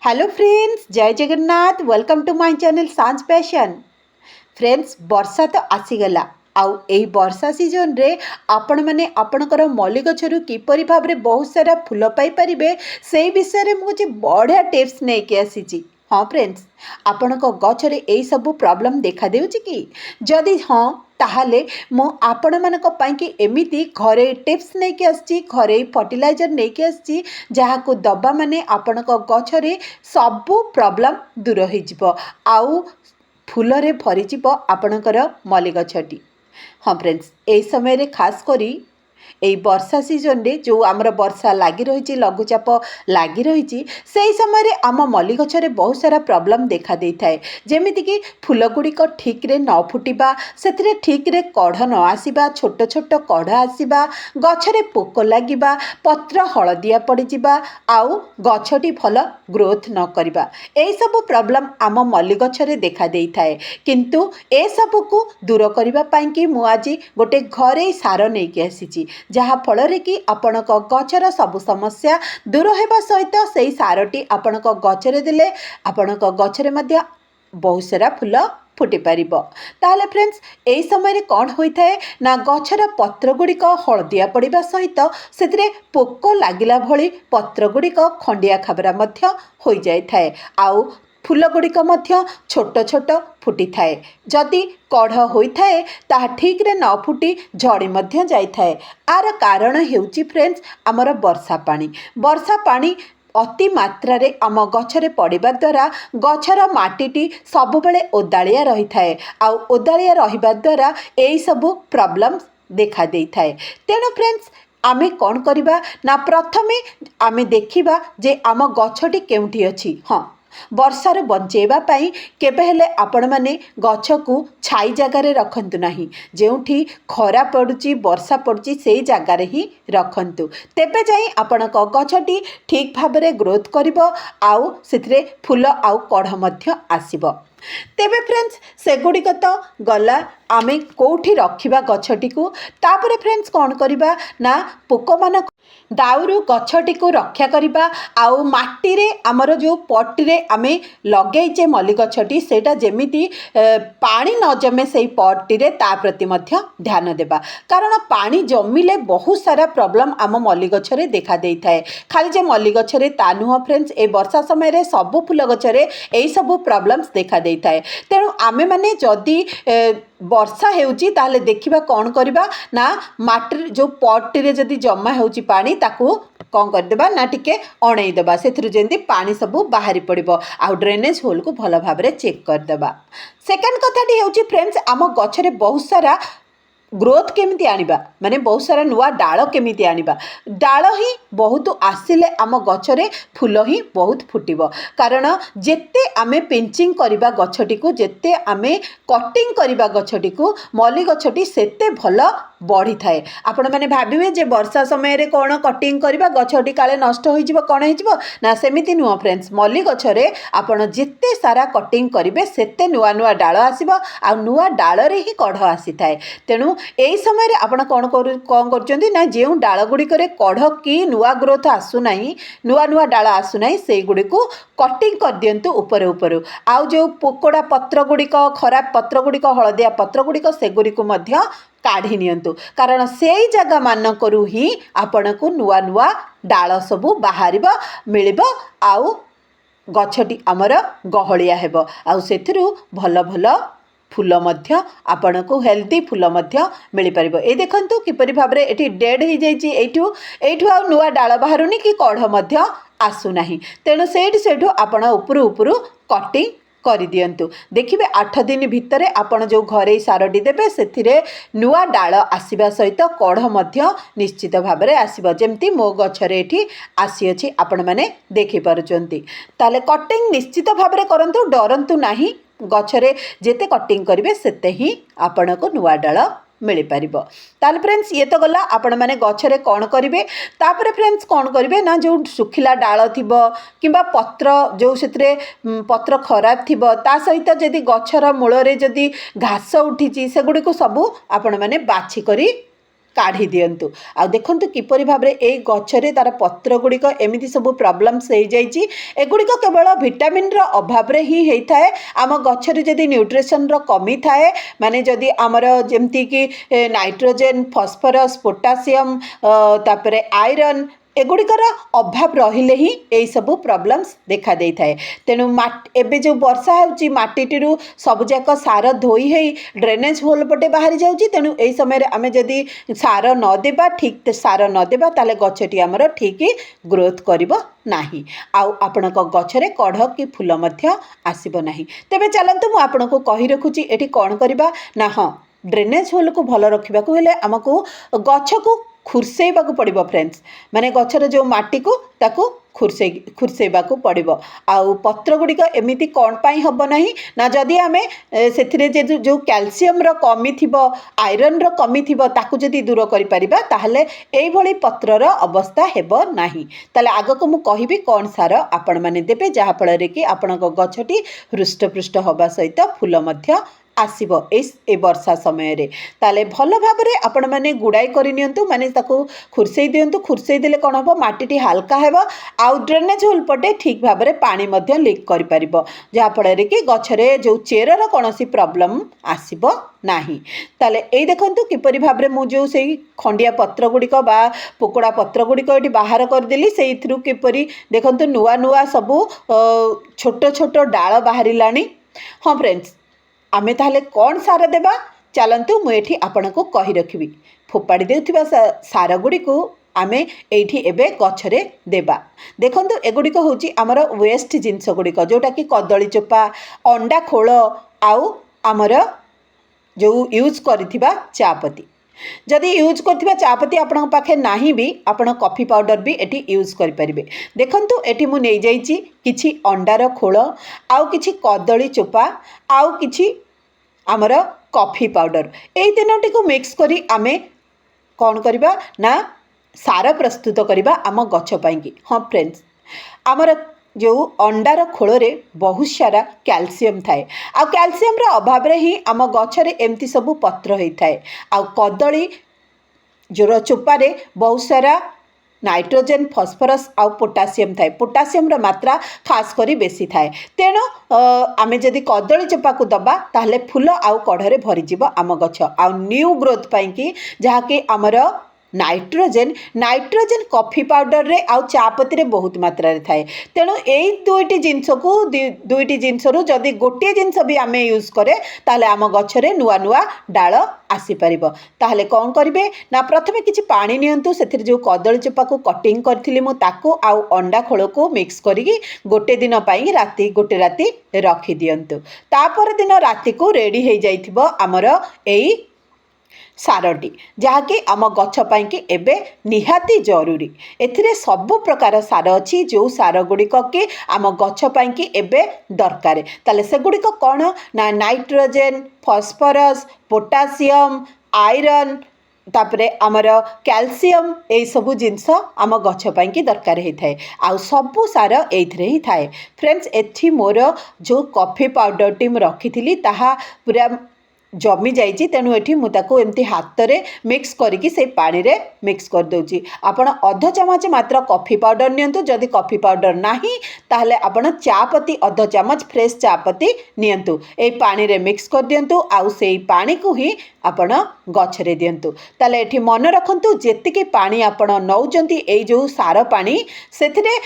Hello friends, जय Jagannath. Welcome to my channel Sanjh passion. Friends, वर्षा तो आसीगला आउ एई वर्षा सीजन रे आपण माने आपणकर मल्ली गछरु किपरि भाबरे बहुत सारा फूल पाई परिबे सेई विषय रे मुझे बढ़िया टिप्स नै के आसीची। हाँ फ्रेंड्स, आपणक गछरे एई सब प्रॉब्लम देखा देउची कि जदि हाँ ताहले मु आपण मानक पई कि एमिति घरे टिप्स नै के आसी, घरे फर्टिलाइजर नै के आसी जहाको दबा माने आपणक गछरे सबु प्रॉब्लम दूर हो जिवो आउ फूलरे भरीजिव आपणकर मल्ली गछटी। हाँ फ्रेंड्स, ए समय रे खास करी এই ବର୍ଷା ସିଜନରେ ଯେଉଁ ଆମର ବର୍ଷା ଲାଗି ରହିଛି, ଲଘୁଚାପ ଲାଗି ରହିଛି, ସେହି ସମୟରେ ଆମ ମଲ୍ଲି ଗଛରେ ବହୁତ ସାରା ପ୍ରୋବ୍ଲେମ୍ ଦେଖା ଦେଇଥାଏ। ଯେମିତିକି ଫୁଲ ଗୁଡ଼ିକ ଠିକ୍ରେ ନ ଫୁଟିବା, ସେଥିରେ ଠିକ୍ରେ କଢ଼ ନ ଆସିବା, ଛୋଟ ଛୋଟ କଢ଼ ଆସିବା, ଗଛରେ ପୋକ ଲାଗିବା, ପତ୍ର ହଳଦିଆ ପଡ଼ିଯିବା ଆଉ ଗଛଟି ଭଲ ଗ୍ରୋଥ୍ ନ କରିବା, ଏହିସବୁ ପ୍ରୋବ୍ଲେମ୍ ଆମ ମଲ୍ଲି ଗଛରେ ଦେଖା ଦେଇଥାଏ। କିନ୍ତୁ ଏସବୁକୁ ଦୂର କରିବା ପାଇଁକି ମୁଁ ଆଜି ଗୋଟେ ଘରୋଇ ସାର ନେଇକି ଆସିଛି, जहाँ फल कि आपणक गचर सबु समस्या दूर होगा सहित से सारटी आपणक गचरे देले आपणक गचरे मध्य बहुत सारा फूल फुटी पार। ताहले फ्रेंड्स, यही समय कौन होता है ना गचर पत्र गुड़िक हलदिया पड़ा सहित से पोक लगिला भली पत्र गुड़िक खंडिया खाबरा हो जाए आउ फूल गुड़िक छोट छोट फुटी थाए। जदि कढ़ होता है ताहा ठीक रे न फुटी झड़ी जाए। आर कारण हेउची फ्रेंड्स आमर वर्षा पानी अति मात्रा रे आम गछरे पड़िबा द्वारा गछर माटीटी सबुबले ओदालिया रही थाए आउ ओदालिया रहिबा द्वारा एई सबु प्रॉब्लम देखा देई थाए। तेणु फ्रेंड्स, आमे कौन करिबा ना प्रथमे आमे देखिबा जे आम गछटी केउठी अछि। हाँ, वर्षार बंचेबा पाई केबे हेले आपण माने गछ को छाई जगार रखंतु नाही, जेउठी खरा पड़ुची वर्षा पड़ुची सेई जगार ही रखंतु, तेबे जाई आपणक गछटी ठीक भाबरे ग्रोथ करिवो आउ सेथिरे फूल आउ कढ़ मध्य आसीबो। तेबे फ्रेंड्स, सेगुड़िक तो गला आमे कोठी रखिबा गछटी को। तापरे फ्रेंड्स कौन करिबा ना पोक मान दाउरु गछटी को रक्षा करिबा आउ माटी रे हमर जो पट्टी रे आमे लगेइचे मल्ली गछटी सेटा जेमिति पानी न जमे सेई पट्टी रे ता प्रति मध्य ध्यान देबा, कारण पानी जमिले बहुत सारा प्रॉब्लम आम मल्ली गछरे देखा देई थाए। खाली जे मल्ली गछरे ता नुह फ्रेंड्स, ए वर्षा समय रे सबु फूल गछरे एई सबु प्रॉब्लम्स देखा देई थाए। तेणु आमे माने जदि वर्षा हेउची ताहले देखिबा कौन करिबा ना माटी जो पट्टी रे जदि जमा हेउची पानी ताकू कौन करदेबा ना टिके अणई देबा, सेथिरु जेंति पानी सबु बाहरी पड़िबो आउ ड्रेनेज होल को भल भाबरे चेक करदेबा। सेकंड कथाटी हेउची फ्रेंड्स, आम गछरे बहुत सारा ग्रोथ केमिति आनिबा, माने बहुत सारा नुआ डाल केमिति आनिबा। डाल ही बहुत आसिले आम गछरे फूल ही बहुत फुटिबो, कारण जेते आमे पिंचिंग करिबा गछटी को, जेते आमे कटिंग करिबा गछटी को, मल्ली गछटी सेते भल बढ़ी थाए। आपण माने भाबिबे जे वर्षा समय रे कोन कटिंग करिबा गछटी काले नष्ट होई जिवो, कोन होई जिवो ना, सेमिति नुआ फ्रेंड्स। मल्ली गछरे आपण जेते सारा कटिंग करिबे सेते नुआ नुआ डाल आसीबो आ नुआ डाल रे ही कढ़ आसी थाए। तेणु एई समय आपण कौन करछन्ती ना, जे डाल गुड़िक कढ़ कि नुआ ग्रोथ आसु नाही, नुआ नुआ डाल आसु नाही, से गुड़ी को कटिंग कर दियंतु ऊपर ऊपर। आउ जो पोकोड़ा पत्र गुड़िक, खराब पत्र गुड़िक, हलदिया पत्र गुड़िक, से गुड़ी को मध्य काढ़ी नियंतु, कारण सेई जगह मानकरू ही आपण को नुआ नुआ डाल सबु बाहरिबो मिलिबो आउ गछटी हमर गहलिया हेबो आउ सेथिरु भल भल फूल मध्य आपण को हेल्दी फूल मध्य मिल पारिबो। ए देखंतु किपरि भाबरे एठी डेड हो जाइछि, एठू आ नुआ डाल बाहरुनी कि कढ़ मध्य आसु नाही। तेणु सेठू आपण उपरु उपरु कटिंग कर दियंतु। देखिबे 8 दिन भितर आपण जो घरे सारटी देबे सेथिरे नुआ डाल आसीबा सहित कढ़ मध्य निश्चित भाबरे आसीबो, जेमती मो गछरे एठी आसी अछि आपण माने देखि पारुचंती। ताले कटिंग निश्चित भाबरे करंतु, डरंतु नाही। गछरे जेते कटिंग करिवे सेते ही आपण को नुआ डाल मिल पार। ताल फ्रेंड्स, ये तो गला आपण मैंने गछरे कौन करेंगे। तापर फ्रेंड्स कौन करेंगे ना, जो सुखिला डाल थी कि पत्र जो से पत्र खराब थी ता सहित जदि गछर मूल जदि घास उठी से गुड़ी को सबू आपण मैंने बाछिक काढ़ी दियंतु। आ देखंतु किपरि भाबरे ए गछरे तार पत्र गुड़िक एमिति सब प्रॉब्लम्स हो जाइछि। एगुड़िक केवल विटामिन रो अभाव रे ही हेइथाए। आम गछरे जदि न्यूट्रिशन रो कमी थाए माने जदि आमर जेमति कि नाइट्रोजेन फॉस्फोरस पोटासियम तापरे आयरन एगुड़िकर अभाव रहिले ही यही सब प्रॉब्लम्स देखा दे थाए। तेणु एबे जो वर्षा होउची माटीटिरु सबजाक सार धोई है ड्रेनेज होल पटे बाहरी जाउची। तेणु एई समय आमे जदि सार न देबा ठीक सार न देबा ताले गछटी हमर ठीक ग्रोथ करिवो नाही। आउ आपणक गछरे कढ़ कि फूल मध्य आसीबो नाही। तेबे चलंतु मु आपणको कहि रखुची एठी कोन करिबा ना। हाँ, ड्रेनेज होल को भल रखिबा को हेले हमको गछ को खुर्सेबा को पड़िबो फ्रेंड्स। माने गछर जो माटी को ताको खुर्सेबा को पड़िबो। आउ पत्र गुड़िक एमिति कोन पाई हबो नाही ना जदि आमे सेथिरे जो कैल्शियम रो कमी थिबो आयरन रो कमी थिबो ताको जदि दूर करि परिबा ताहले एई भली पत्रर अवस्था हेबो नाही। ताले आगको मु कहिबी कोन सार आपण माने देबे जहा फल रे कि आपणक गछटी हृष्टपुष्ट हबा सहित फूल मध्य आसीबो ए वर्षा समय रे। ताले भल भाबरे आपण माने गुड़ाई करि नियंतु माने ताको खुरसेई दियंतु। खुरसेई दिले कोन हबो माटीटी हल्का हेबो आउ ड्रेनेज होल पटे ठीक भाबरे पानी मध्य लीक करि परिबो जहा फल रे कि गछरे जो चेरर कोनोसी प्रॉब्लम आसीबो नाही। ताले एई देखंतु किपरि भाबरे मु जो सेई खंडिया पत्र गुड़िक बा पोकड़ा पत्र गुड़िक एठी बाहर कर देली सेइथरु किपरि देखंतु नुआ नुआ सबु छोट छोट डाळ बाहरिलानी। हाँ फ्रेंड्स, आमे ताहले कौन सार देबा चलंतु मु एठी आपनको कहि रखिबी। फोपाड़ी देउथिबा सार गुड़ी को आमे एठी एबे गछरे देबा। देखंतु एगुड़ी को होची हमर वेस्ट जिंस गुड़िक जोटा कि कदली चोपा अंडा खोल आउ हमर जो यूज करिथिबा चापती। जदि यूज करथिबा चापती आपण पाखे नाही भी आपण कॉफी पाउडर भी एठी यूज करि परिबे। देखंतु एठी मु नै जाईची किछि अंडार खोल आउ किछि कदली चोपा आउ किछि हमर कॉफी पाउडर एई तीनोटी को मिक्स करी आमे कोन करबा ना सार प्रस्तुत करबा आम गछ पाइंकी। हाँ फ्रेंड्स, हमर जो अंडार खोल रे बहुत सारा कैल्शियम थाए आ कैल्शियम रा अभाव रे ही आम गछरे एमती सब पत्र होई थाए। आ कदली जोर चोपारे बहुत सारा नाइट्रोजेन फॉस्फोरस आउ पोटासियम थाए। पोटासियम रा मात्रा खास करी बेसी थाए। तेणु आमे जदि कदली चोपा को दबा ताहले फूल आउ कढ़रे भरी जिवो आम गछ आउ न्यू ग्रोथ पाइंकी जहा कि हमर नाइट्रोजेन कॉफी पाउडर रे आउ चापती रे बहुत मात्रा रे थाए। तेणु एई दुईटी जिंस को दुईटी जिंस रु जदि गोटे जिंस भी आमे यूज करे ताहले आम गछरे नुआ नुआ डाळ आसी परिबो। ताहले कोन करिवे ना प्रथमे किछि पानी नियंतु सेथिर जो कदली चोपा को कटिंग करथिली मु ताको आउ अंडा खोल को मिक्स करिकी गोटे दिन पई गोटे राती रखी दियंतु। तापर दिन राती को रेडी हे जाइथिबो हमर एई सारटी जहाँकि आम गछ पाइंकी एबे निहाती जरूरी। एथिरे सबु प्रकार सार अच्छी जो सार गुड़िक कि आम गछ पाइंकी एबे दरकार। ताले से गुड़िक कौन ना नाइट्रोजेन फॉस्फोरस पोटासियम आयरन तापरे आमर कैल्शियम ए सबु जिनस आम गछ पाइंकी दरकार होता है। आउ सबु सार एथिरे ही थाए। फ्रेंड्स, एथि मोर जो कॉफी पाउडर टी मु रखी ताहा पूरा जमी जाइए। तेणु ये मुझे एमती हाथ में मिक्स करके से पानी रे मिक्स कर दूची। आपण अध चामच मात्र कॉफी पाउडर नियंतु। जदि कॉफी पाउडर नाही ताहले आपण चापती अध चामच फ्रेश चापती नियंतु ए पानी रे मिक्स कर दियंतु आउ से पानी को ही आपण गछरे दियंतु। ताले एठी मन रखंतु जेतिकी पानी आपण नौचंती ए जो सार पानी सेथिरे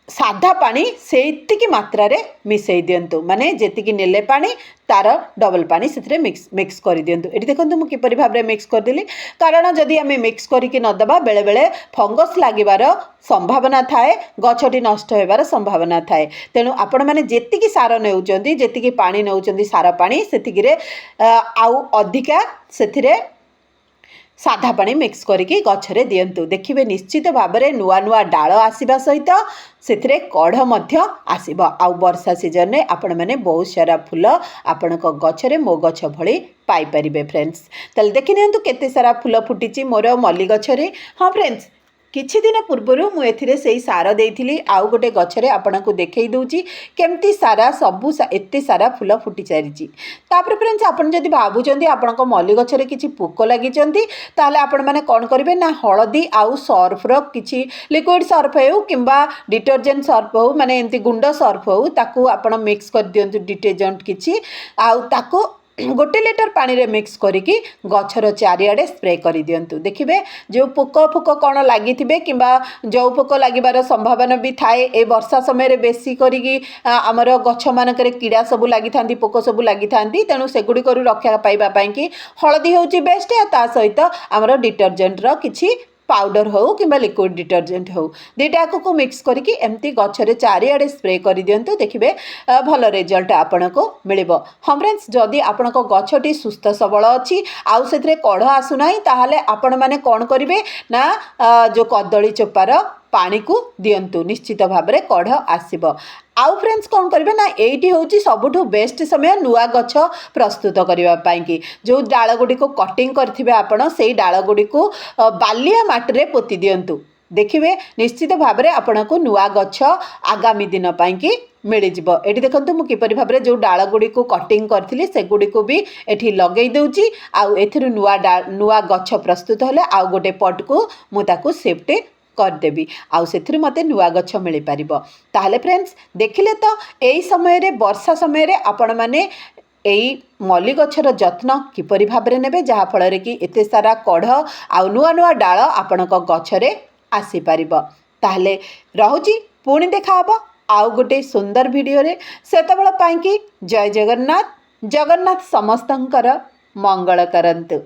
साधा पानी सेतिकी मात्रा रे मिसई दियंतु। माने जेतिकी नेले पानी तार डबल पानी से मिक्स कर दियंतु। एठी देखंतु मु किपरि भाबरे मिक्स कर देली कारण जदि आमे मिक्स करिके न दबा बेले बेले फंगस लागिबार संभावना थाए गछटी नष्ट हेबार संभावना थाए। तेणु आपण माने जेतिकी सार नेउचंती जेतिकी पानी नेउचंती सार पानी सेतिकी रे आउ अधिका सेथिरे साधा पानी मिक्स करके गछरे दियंतु। देखिबे निश्चित भाबरे नुआ नुआ डाळ आसीबा सहित सेथिरे कढ़ मध्य आसीबा। आउ वर्षा सीजन रे आपण माने बहुत सारा फूल आपणक गछरे मो गछ भଳି पाई परिबे। फ्रेंड्स, तले देखि नियंतु केते सारा फूल फुटिची मोर मल्ली गछरे। हाँ फ्रेंड्स, କିଛି ଦିନ ପୂର୍ବରୁ ମୁଁ ଏଥିରେ ସେଇ ସାର ଦେଇଥିଲି ଆଉ ଗୋଟେ ଗଛରେ ଆପଣଙ୍କୁ ଦେଖେଇ ଦେଉଛି କେମିତି ସାରା ସବୁ ଏତେ ସାରା ଫୁଲ ଫୁଟି ସାରିଛି। ତାପରେ ଫ୍ରେଣ୍ଡସ୍ ଆପଣ ଯଦି ଭାବୁଛନ୍ତି ଆପଣଙ୍କ ମଲ୍ଲି ଗଛରେ କିଛି ପୋକ ଲାଗିଛନ୍ତି ତାହେଲେ ଆପଣମାନେ କ'ଣ କରିବେ ନା ହଳଦୀ ଆଉ ସର୍ଫର କିଛି ଲିକ୍ୱିଡ଼ ସର୍ଫ ହେଉ କିମ୍ବା ଡିଟର୍ଜେଣ୍ଟ ସର୍ଫ ହେଉ ମାନେ ଏମିତି ଗୁଣ୍ଡ ସର୍ଫ ହେଉ ତାକୁ ଆପଣ ମିକ୍ସ କରିଦିଅନ୍ତୁ ଡିଟର୍ଜେଣ୍ଟ କିଛି ଆଉ ତାକୁ 1 ଲିଟର ପାଣିରେ ମିକ୍ସ କରିକି ଗଛର ଚାରିଆଡ଼େ ସ୍ପ୍ରେ କରିଦିଅନ୍ତୁ। ଦେଖିବେ ଯେଉଁ ପୋକ ଫୋକ କ'ଣ ଲାଗିଥିବେ କିମ୍ବା ଯେଉଁ ପୋକ ଲାଗିବାର ସମ୍ଭାବନା ବି ଥାଏ ଏ ବର୍ଷା ସମୟରେ ବେଶୀ କରିକି ଆମର ଗଛମାନଙ୍କରେ କିଡ଼ା ସବୁ ଲାଗିଥାନ୍ତି ପୋକ ସବୁ ଲାଗିଥାନ୍ତି ତେଣୁ ସେଗୁଡ଼ିକରୁ ରକ୍ଷା ପାଇବା ପାଇଁକି ହଳଦୀ ହେଉଛି ବେଷ୍ଟ ତା ସହିତ ଆମର ଡିଟର୍ଜେଣ୍ଟର କିଛି ପାଉଡର ହେଉ କିମ୍ବା ଲିକ୍ୱିଡ଼ ଡିଟର୍ଜେଣ୍ଟ ହେଉ ଦୁଇଟାକୁ ମିକ୍ସ କରିକି ଏମିତି ଗଛରେ ଚାରିଆଡ଼େ ସ୍ପ୍ରେ କରିଦିଅନ୍ତୁ। ଦେଖିବେ ଭଲ ରେଜଲ୍ଟ ଆପଣଙ୍କୁ ମିଳିବ। ହଁ ଫ୍ରେଣ୍ଡସ୍ ଯଦି ଆପଣଙ୍କ ଗଛଟି ସୁସ୍ଥ ସବଳ ଅଛି ଆଉ ସେଥିରେ କଢ଼ ଆସୁନାହିଁ ତାହେଲେ ଆପଣମାନେ କ'ଣ କରିବେ ନା ଯେଉଁ କଦଳୀ ଚୋପାର ପାଣିକୁ ଦିଅନ୍ତୁ ନିଶ୍ଚିତ ଭାବରେ କଢ଼ ଆସିବ। ଆଉ ଫ୍ରେଣ୍ଡସ୍ କ'ଣ କରିବେ ନା ଏଇଠି ହେଉଛି ସବୁଠୁ ବେଷ୍ଟ ସମୟ ନୂଆ ଗଛ ପ୍ରସ୍ତୁତ କରିବା ପାଇଁକି। ଯେଉଁ ଡାଳଗୁଡ଼ିକୁ କଟିଂ କରିଥିବେ ଆପଣ ସେଇ ଡାଳଗୁଡ଼ିକୁ ବାଲିଆ ମାଟିରେ ପୋତି ଦିଅନ୍ତୁ। ଦେଖିବେ ନିଶ୍ଚିତ ଭାବରେ ଆପଣଙ୍କୁ ନୂଆ ଗଛ ଆଗାମୀ ଦିନ ପାଇଁକି ମିଳିଯିବ। ଏଠି ଦେଖନ୍ତୁ ମୁଁ କିପରି ଭାବରେ ଯେଉଁ ଡାଳଗୁଡ଼ିକୁ କଟିଂ କରିଥିଲି ସେଗୁଡ଼ିକୁ ବି ଏଠି ଲଗେଇ ଦେଉଛି ଆଉ ଏଥିରୁ ନୂଆ ଗଛ ପ୍ରସ୍ତୁତ ହେଲେ ଆଉ ଗୋଟେ ପଟକୁ ମୁଁ ତାକୁ ସିଫ୍ଟ କରିଦେବି ଆଉ ସେଥିରୁ ମୋତେ ନୂଆ ଗଛ ମିଳିପାରିବ। ତାହେଲେ ଫ୍ରେଣ୍ଡସ୍ ଦେଖିଲେ ତ ଏଇ ସମୟରେ ବର୍ଷା ସମୟରେ ଆପଣମାନେ ଏଇ ମଲ୍ଲି ଗଛର ଯତ୍ନ କିପରି ଭାବରେ ନେବେ ଯାହାଫଳରେ କି ଏତେ ସାରା କଢ଼ ଆଉ ନୂଆ ନୂଆ ଡାଳ ଆପଣଙ୍କ ଗଛରେ ଆସିପାରିବ। ତାହେଲେ ରହୁଛି ପୁଣି ଦେଖାହେବ ଆଉ ଗୋଟେ ସୁନ୍ଦର ଭିଡ଼ିଓରେ। ସେତେବେଳେ ପାଇଁକି ଜୟ ଜଗନ୍ନାଥ। ଜଗନ୍ନାଥ ସମସ୍ତଙ୍କର ମଙ୍ଗଳ କରନ୍ତୁ।